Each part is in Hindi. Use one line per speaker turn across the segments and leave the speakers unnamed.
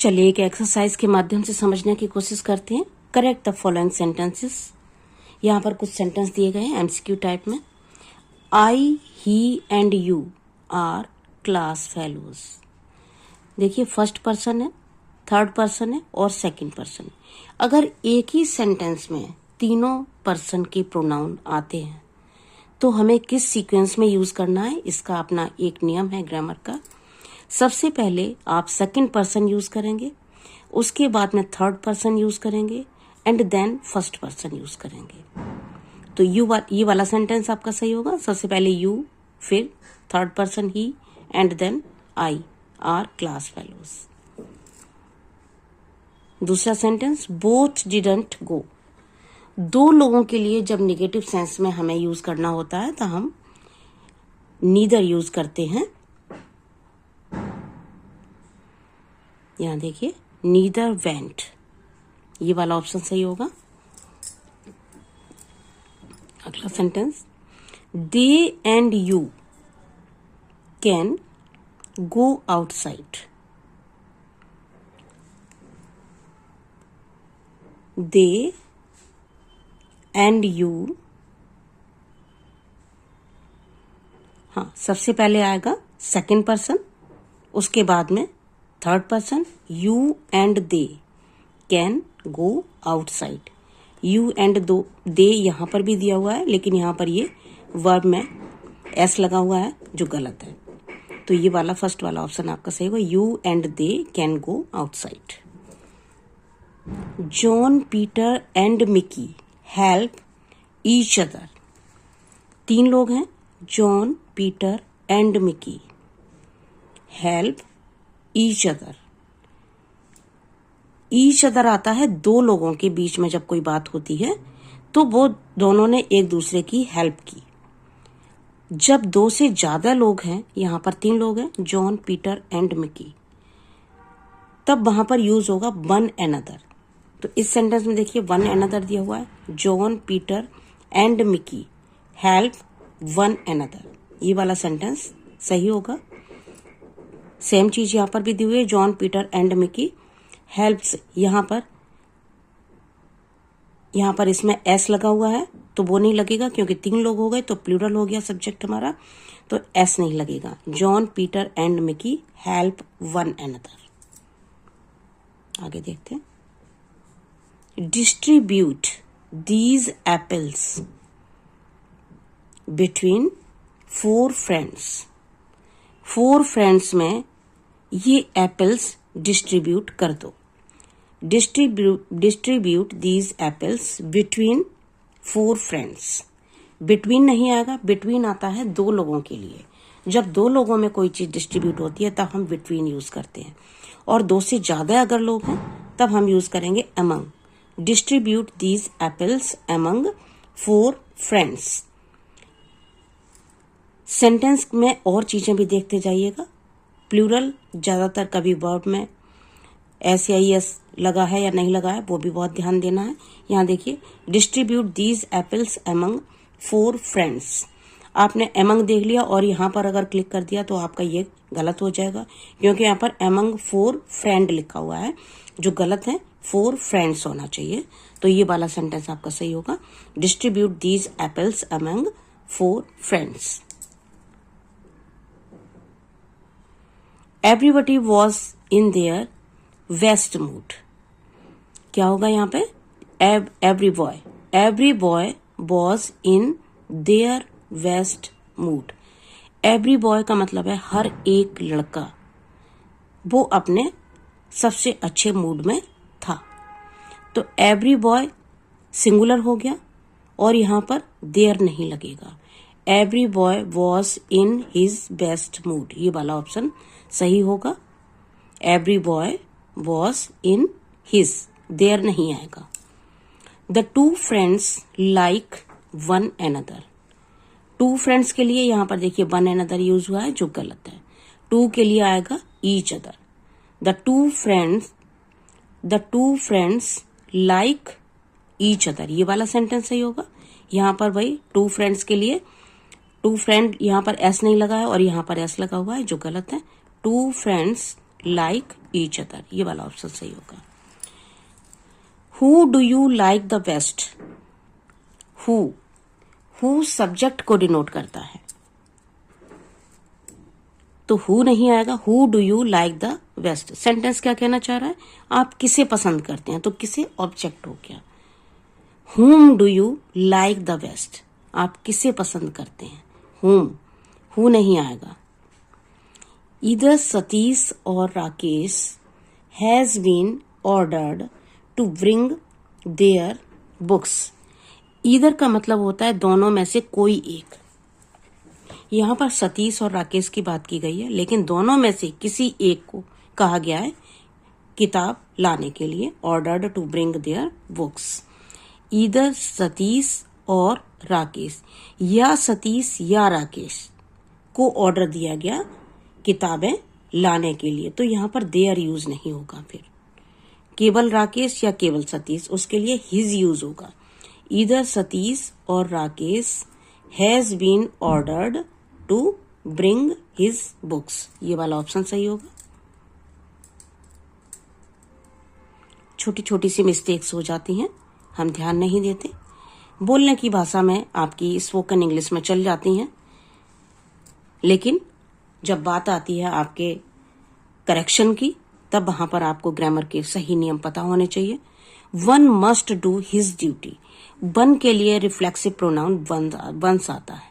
चलिए एक एक्सरसाइज के माध्यम से समझने की कोशिश करते हैं। Correct the following sentences. यहाँ पर कुछ सेंटेंस दिए गए हैं एमसीक्यू टाइप में। I, he and you are class fellows. देखिए फर्स्ट पर्सन है, थर्ड पर्सन है और सेकंड पर्सन। अगर एक ही सेंटेंस में तीनों पर्सन के प्रोनाउन आते हैं तो हमें किस सीक्वेंस में यूज करना है, इसका अपना एक नियम है ग्रामर का। सबसे पहले आप सेकंड पर्सन यूज करेंगे, उसके बाद में थर्ड पर्सन यूज करेंगे and then first person use करेंगे। तो ये वाला सेंटेंस आपका सही होगा। सबसे पहले यू, फिर थर्ड पर्सन ही and then I are class fellows. दूसरा सेंटेंस बोथ डिडंट गो। दो लोगों के लिए जब निगेटिव सेंस में हमें यूज करना होता है तो हम नीदर यूज करते हैं। यहां देखिए नीदर वेंट, ये वाला ऑप्शन सही होगा। अगला sentence they and you can go outside. They and you, हाँ सबसे पहले आएगा सेकंड पर्सन, उसके बाद में third person. You and they can go outside. You and they यहां पर भी दिया हुआ है, लेकिन यहां पर ये वर्ब में एस लगा हुआ है जो गलत है। तो ये वाला फर्स्ट वाला ऑप्शन आपका सही होगा। You and they can go outside. John, Peter and Mickey help each other. तीन लोग हैं, John, Peter and Mickey help each other. Each other आता है दो लोगों के बीच में जब कोई बात होती है तो वो दोनों ने एक दूसरे की हेल्प की। जब दो से ज्यादा लोग हैं, यहां पर तीन लोग हैं, जॉन, पीटर एंड मिकी, तब वहां पर यूज होगा वन एनदर। तो इस सेंटेंस में देखिए वन एनदर दिया हुआ है। John, Peter and Mickey help one another, ये वाला सेंटेंस सही होगा। सेम चीज यहां पर भी दी हुई है, John, Peter and Mickey helps. यहां पर इसमें एस लगा हुआ है तो वो नहीं लगेगा, क्योंकि तीन लोग हो गए तो प्लूरल हो गया सब्जेक्ट हमारा, तो एस नहीं लगेगा। John, Peter and Mickey help one another. आगे देखते हैं। Distribute these apples between four friends. Four friends में ये एप्पल्स डिस्ट्रीब्यूट कर दो। Distribute these apples between four friends. Between नहीं आएगा, बिटवीन आता है दो लोगों के लिए। जब दो लोगों में कोई चीज डिस्ट्रीब्यूट होती है तब हम बिटवीन यूज करते हैं, और दो से ज्यादा अगर लोग हैं तब हम यूज करेंगे among. Distribute these apples among four friends. Sentence में और चीजें भी देखते जाइएगा। प्लूरल ज्यादातर कभी वर्ब में एस या एस लगा है या नहीं लगा है, वो भी बहुत ध्यान देना है। यहाँ देखिए distribute these apples among four friends. आपने अमंग देख लिया और यहाँ पर अगर क्लिक कर दिया तो आपका ये गलत हो जाएगा, क्योंकि यहाँ पर अमंग फोर फ्रेंड लिखा हुआ है जो गलत है। फोर फ्रेंड्स होना चाहिए। तो ये वाला सेंटेंस आपका सही होगा। Distribute these apples among four friends. Everybody was in their best mood. क्या होगा यहाँ पे? Every boy was in their best mood. Every boy का मतलब है हर एक लड़का वो अपने सबसे अच्छे मूड में था। तो एवरी बॉय सिंगुलर हो गया और यहाँ पर देयर नहीं लगेगा। Every boy was in his best mood, ये वाला ऑप्शन सही होगा। Every boy was in his, there नहीं आएगा। The two friends like one another. Two friends के लिए यहां पर देखिए वन एनदर यूज हुआ है जो गलत है। टू के लिए आएगा each other. The two friends like each other, ये वाला सेंटेंस सही होगा। यहां पर भाई टू फ्रेंड्स के लिए टू फ्रेंड, यहां पर एस नहीं लगा है और यहां पर एस लगा हुआ है जो गलत है। Two friends like each other, ये वाला ऑप्शन सही होगा। Who do you like the best, who subject को डिनोट करता है, तो हु नहीं आएगा, who do you like the best. Sentence क्या कहना चाह रहा है, आप किसे पसंद करते हैं, तो किसे ऑब्जेक्ट हो गया। हुम do you like the best, आप किसे पसंद करते हैं, हुम, हु नहीं आएगा। Either Satish or Rakesh has been ordered to bring their books. Either का मतलब होता है दोनों में से कोई एक। यहाँ पर सतीश और राकेश की बात की गई है, लेकिन दोनों में से किसी एक को कहा गया है किताब लाने के लिए, ordered to bring their books. Either Satish और राकेश, या सतीश या राकेश को ऑर्डर दिया गया किताबें लाने के लिए, तो यहाँ पर देयर यूज नहीं होगा। फिर केवल राकेश या केवल सतीश, उसके लिए हिज यूज होगा। ईदर सतीश और Rakesh has been ordered to bring his books, ये वाला ऑप्शन सही होगा। छोटी छोटी सी मिस्टेक्स हो जाती हैं, हम ध्यान नहीं देते, बोलने की भाषा में आपकी स्पोकन इंग्लिश में चल जाती हैं, लेकिन जब बात आती है आपके करेक्शन की, तब वहां पर आपको ग्रामर के सही नियम पता होने चाहिए। One must do his duty, one के लिए रिफ्लेक्सिव प्रोनाउन वंस आता है।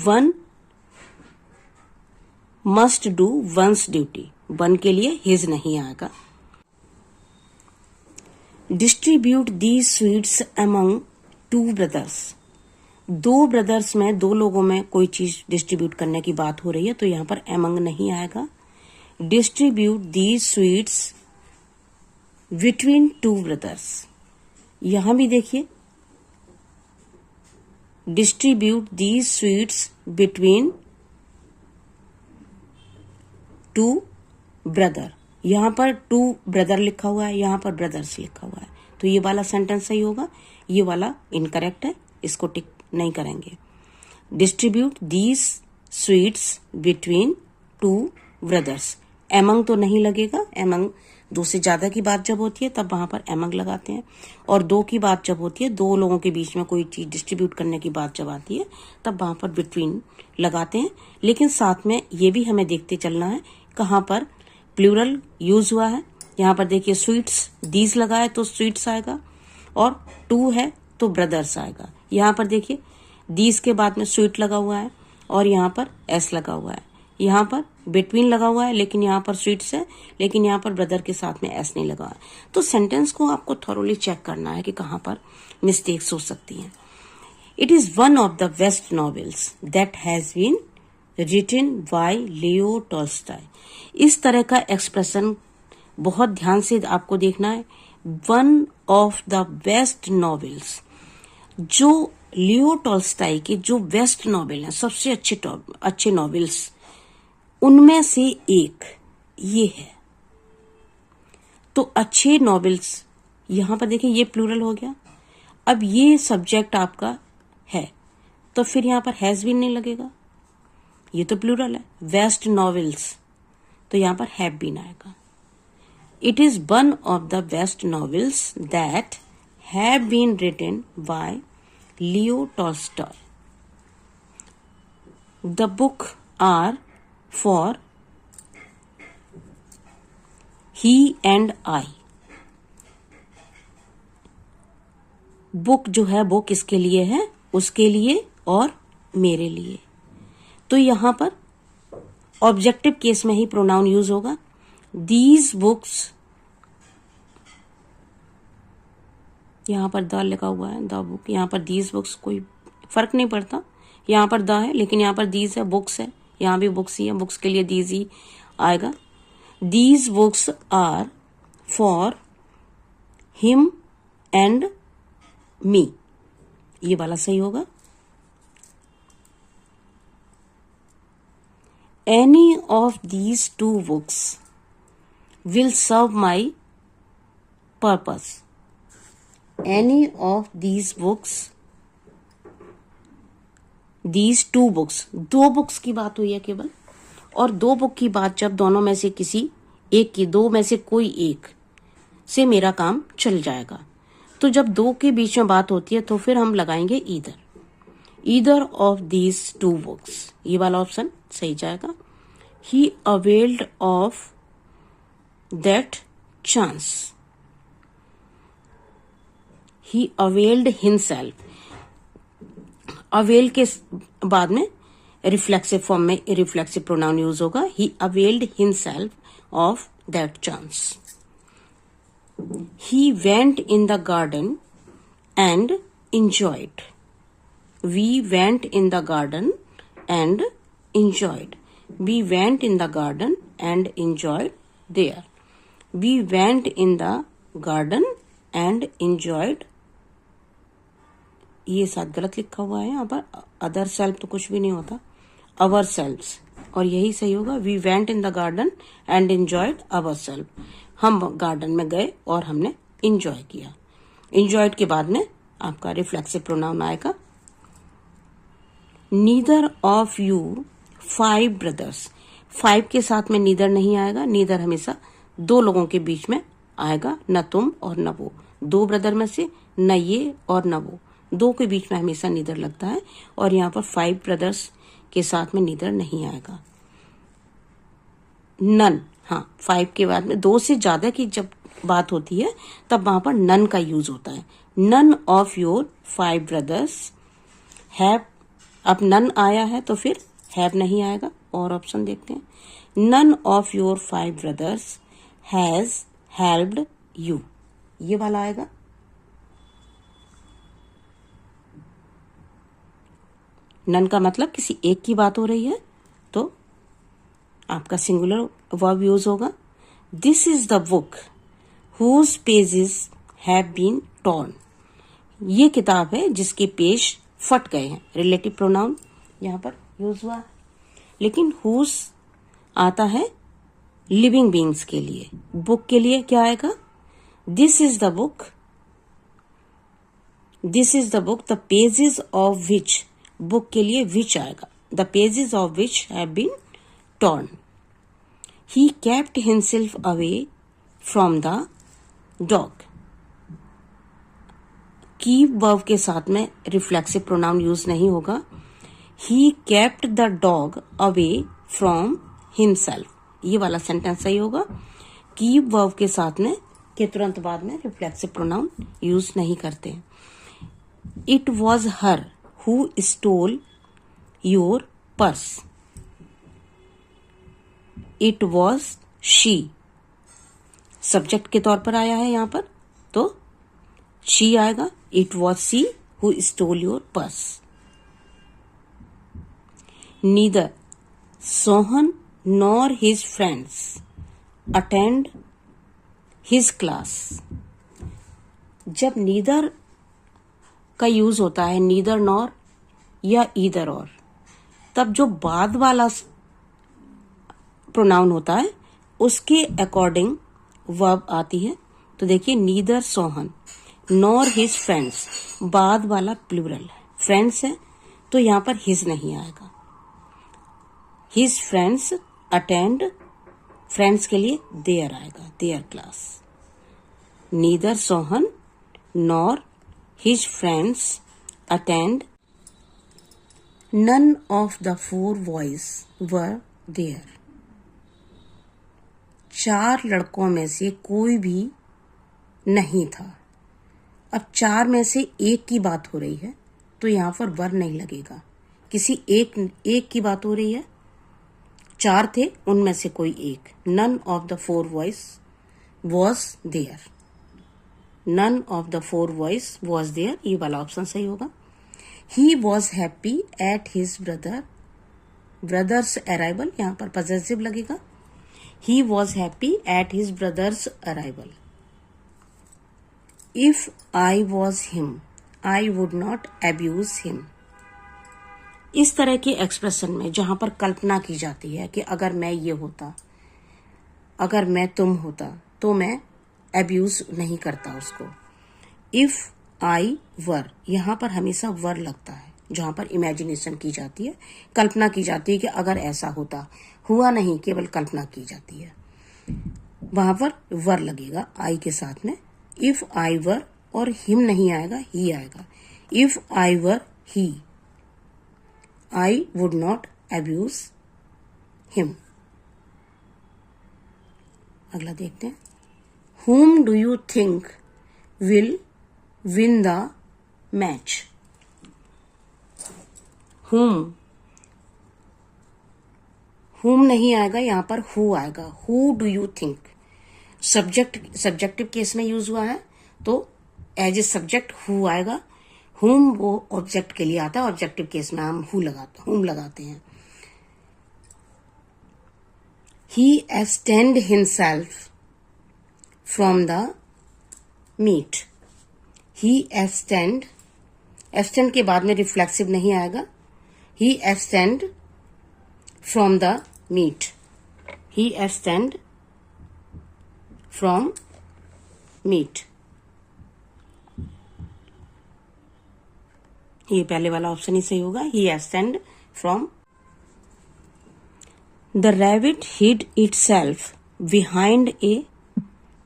One must do once duty, one के लिए हिज नहीं आएगा। Distribute these sweets among two brothers, दो ब्रदर्स में, दो लोगों में कोई चीज डिस्ट्रीब्यूट करने की बात हो रही है, तो यहां पर एमंग नहीं आएगा। Distribute these sweets between two brothers, यहां भी देखिए distribute these sweets between two brother, यहां पर टू ब्रदर लिखा हुआ है, यहां पर ब्रदर्स लिखा हुआ है, तो ये वाला सेंटेंस सही होगा, ये वाला इनकरेक्ट है, इसको टिक नहीं करेंगे। Distribute these sweets between two brothers, among तो नहीं लगेगा, एमंग दो से ज्यादा की बात जब होती है तब वहां पर एमंग लगाते हैं, और दो की बात जब होती है, दो लोगों के बीच में कोई चीज डिस्ट्रीब्यूट करने की बात जब आती है तब वहां पर बिटवीन लगाते हैं। लेकिन साथ में ये भी हमें देखते चलना है कहां पर प्लूरल यूज हुआ है। यहाँ पर देखिए स्वीट्स, दीज लगा है तो स्वीट्स आएगा, और टू है तो ब्रदर्स आएगा। यहाँ पर देखिए दीज के बाद में स्वीट लगा हुआ है और यहाँ पर एस लगा हुआ है, यहाँ पर बिटवीन लगा हुआ है लेकिन यहाँ पर स्वीट्स है, लेकिन यहाँ पर ब्रदर के साथ में एस नहीं लगा है। तो सेंटेंस को आपको थॉरोली चेक करना है कि कहाँ पर मिस्टेक्स हो सकती हैं। It is one of the best novels that has been written by Leo Tolstoy. इस तरह का एक्सप्रेशन बहुत ध्यान से आपको देखना है। One of the best novels, जो लियो टॉल्स्टॉय के जो बेस्ट नॉवेल हैं, सबसे अच्छे नॉवेल्स, उनमें से एक ये है। तो अच्छे नॉवेल्स, यहां पर देखिए ये प्लूरल हो गया। अब ये सब्जेक्ट आपका है तो फिर यहां पर हैज बीन नहीं लगेगा, ये तो प्लूरल है। बेस्ट नॉवेल्स, तो यहां पर हैव बीन आएगा। It is one of the best novels that have been written by Leo Tolstoy. The book are for he and I. Book जो है वो किसके लिए है, उसके लिए और मेरे लिए। तो यहां पर ऑब्जेक्टिव केस में ही प्रोनाउन यूज होगा। दीज बुक्स, यहां पर द लिखा हुआ है, द बुक, यहां पर दीज बुक्स, कोई फर्क नहीं पड़ता, यहां पर द है लेकिन यहां पर दीज है, बुक्स है, यहां भी बुक्स ही है, बुक्स के लिए दीज ही आएगा। These books are for him and me, ये वाला सही होगा। Any of these two books will serve my purpose. Any of these books, these two books, दो बुक्स की बात हुई है केवल, और दो बुक की बात जब दोनों में से किसी एक की, दो में से कोई एक से मेरा काम चल जाएगा। तो जब दो के बीच में बात होती है तो फिर हम लगाएंगे either of these two books, ये वाला ऑप्शन सही जाएगा। He availed of that chance, he availed himself, avail के बाद में रिफ्लेक्सिव फॉर्म में रिफ्लेक्सिव प्रोनाउन यूज होगा। He availed himself of that chance. He went in the garden and enjoyed. We went in the garden and enjoyed. We went in the garden and enjoyed there. We went in the garden and enjoyed. ये साथ गलत लिखा हुआ है यहाँ पर, अदर सेल्फ तो कुछ भी नहीं होता, अवर सेल्फ्स, और यही सही होगा। We went in the garden and enjoyed our self, हम गार्डन में गए और हमने इंजॉय किया। इंजॉयड के बाद में आपका रिफ्लेक्सिव प्रोनाउन आएगा। नीदर ऑफ यू 5 ब्रदर्स, 5 के साथ में नीदर नहीं आएगा, नीदर हमेशा दो लोगों के बीच में आएगा, न तुम और न वो, दो ब्रदर में से न ये और न वो, दो के बीच में हमेशा नीदर लगता है, और यहाँ पर 5 ब्रदर्स के साथ में नीदर नहीं आएगा। नन, हाँ 5 के बाद में 2 से ज्यादा की जब बात होती है तब वहां पर नन का यूज होता है। None of your 5 brothers have, अब नन आया है तो फिर हैव नहीं आएगा, और ऑप्शन देखते हैं। None of your 5 brothers has helped you, ये वाला आएगा। नन का मतलब किसी एक की बात हो रही है तो आपका सिंगुलर वर्ब यूज होगा। This is the book whose pages have been torn, ये किताब है जिसके पेज फट गए हैं, रिलेटिव प्रोनाउन यहाँ पर यूज हुआ है। लेकिन हुज आता है लिविंग बीइंग्स के लिए, बुक के लिए क्या आएगा? This is the book, this is the book the pages of which, book के लिए विच आएगा, the pages of which have been torn. He kept himself away from the dog, keep verb के साथ में रिफ्लेक्सिव प्रोनाउन यूज नहीं होगा। He kept the dog away from himself, ये वाला सेंटेंस सही होगा। कीप वर्ब के साथ में के तुरंत बाद में रिफ्लेक्सिव प्रोनाउन यूज नहीं करते। It was her who stole your purse, it was she, subject के तौर पर आया है यहां पर तो शी आएगा। It was she who stole your purse. Neither Sohan nor his friends attend his class, जब नीदर का यूज होता है, नीदर नॉर या ईदर और, तब जो बाद वाला प्रोनाउन होता है उसके अकॉर्डिंग वर्ब आती है। तो देखिए neither Sohan nor his friends, बाद वाला प्लूरल है, फ्रेंड्स है तो यहां पर हिज नहीं आएगा। हिज फ्रेंड्स अटेंड, फ्रेंड्स के लिए देयर आएगा, there class. Neither Sohan nor his friends attend, none of the 4 boys were there, 4 लड़कों में से कोई भी नहीं था। अब 4 में से एक की बात हो रही है तो यहां पर वर नहीं लगेगा, किसी एक की बात हो रही है, 4 थे उनमें से कोई एक। None of the 4 boys was there, none of the 4 boys was there, ये वाला ऑप्शन सही होगा। He was happy at his brother's arrival, यहां पर पॉजेसिव लगेगा। He was happy at his brother's arrival. If I was him, I would not abuse him. इस तरह के एक्सप्रेशन में जहां पर कल्पना की जाती है कि अगर मैं ये होता, अगर मैं तुम होता तो मैं अब्यूज नहीं करता उसको। इफ आई वर, यहां पर हमेशा वर लगता है जहां पर इमेजिनेशन की जाती है, कल्पना की जाती है कि अगर ऐसा होता, हुआ नहीं, केवल कल्पना की जाती है। वहां पर वर लगेगा आई के साथ में। इफ आई वर, और हिम नहीं आएगा, ही आएगा। If I were he, I would not abuse him. अगला देखते हैं। Whom do you think will win the match? Whom नहीं आएगा, यहां पर who आएगा। Who do you think? Subjective case में यूज हुआ है तो एज ए सब्जेक्ट who आएगा। whom वो ऑब्जेक्ट के लिए आता है, ऑब्जेक्टिव केस में हम whom लगाते हैं। He abstained himself from the meat. He abstained के बाद में रिफ्लेक्सिव नहीं आएगा। He abstained from the meat. He abstained from meat. ये पहले वाला ऑप्शन ही सही होगा। He abstained from. The rabbit hid itself behind a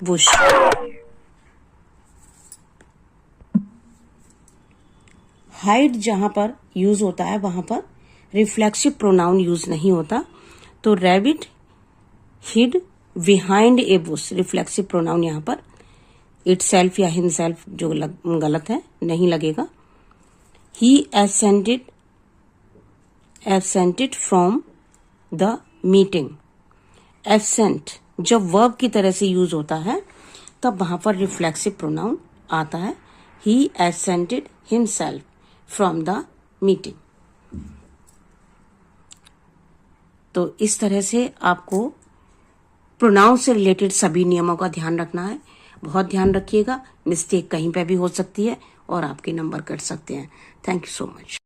bush. Hide जहां पर यूज होता है वहां पर रिफ्लेक्सिव प्रोनाउन यूज नहीं होता, तो rabbit hid behind a bush, reflexive pronoun यहां पर इटसेल्फ या हिमसेल्फ जो गलत है नहीं लगेगा। ही एब्सेंटेड फ्रॉम द मीटिंग। एब्सेंट जब वर्ब की तरह से यूज होता है तब वहां पर रिफ्लेक्सिव प्रोनाउन आता है। ही एब्सेंटेड हिमसेल्फ फ्रॉम द मीटिंग। तो इस तरह से आपको प्रोनाउन से रिलेटेड सभी नियमों का ध्यान रखना है। बहुत ध्यान रखिएगा, मिस्टेक कहीं पे भी हो सकती है और आपके नंबर कट सकते हैं। Thank you so much.